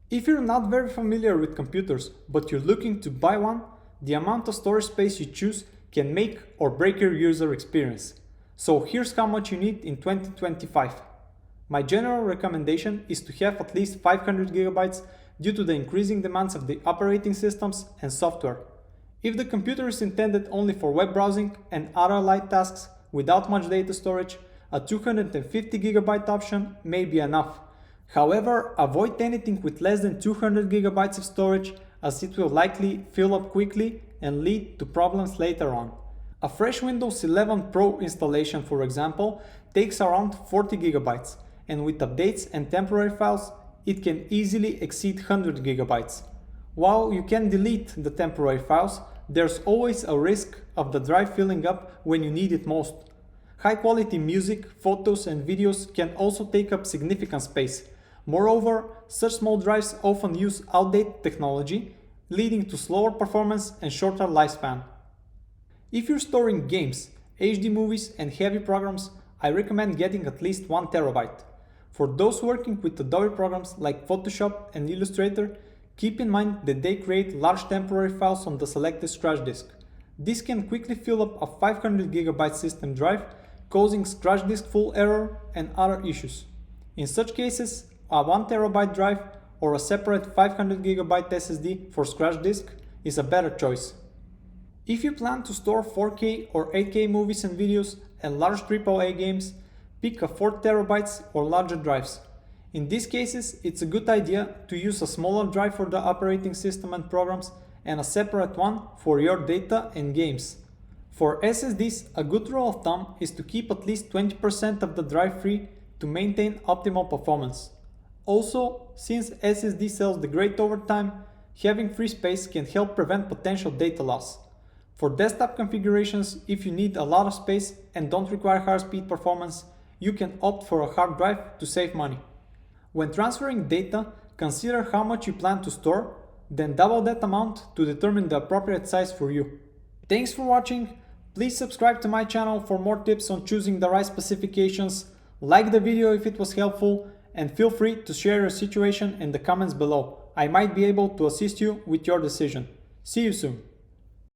If you're not very familiar with computers, but you're looking to buy one, the amount of storage space you choose can make or break your user experience. So here's how much you need in 2025. My general recommendation is to have at least 500 GB due to the increasing demands of the operating systems and software. If the computer is intended only for web browsing and other light tasks without much data storage, a 250 GB option may be enough. However, avoid anything with less than 200 GB of storage, as it will likely fill up quickly and lead to problems later on. A fresh Windows 11 Pro installation, for example, takes around 40 GB, and with updates and temporary files, it can easily exceed 100 GB. While you can delete the temporary files, there's always a risk of the drive filling up when you need it most. High-quality music, photos, and videos can also take up significant space. Moreover, such small drives often use outdated technology, leading to slower performance and shorter lifespan. If you're storing games, HD movies, and heavy programs, I recommend getting at least 1 TB. For those working with Adobe programs like Photoshop and Illustrator, keep in mind that they create large temporary files on the selected scratch disk. This can quickly fill up a 500 GB system drive, causing scratch disk full error and other issues. In such cases, a 1 TB drive or a separate 500 GB SSD for scratch disk is a better choice. If you plan to store 4K or 8K movies and videos and large AAA games, pick a 4 TB or larger drives. In these cases, it's a good idea to use a smaller drive for the operating system and programs and a separate one for your data and games. For SSDs, a good rule of thumb is to keep at least 20% of the drive free to maintain optimal performance. Also, since SSD cells degrade over time, having free space can help prevent potential data loss. For desktop configurations, if you need a lot of space and don't require high-speed performance, you can opt for a hard drive to save money. When transferring data, consider how much you plan to store, then double that amount to determine the appropriate size for you. Thanks for watching. Please subscribe to my channel for more tips on choosing the right specifications, like the video if it was helpful, and feel free to share your situation in the comments below. I might be able to assist you with your decision. See you soon.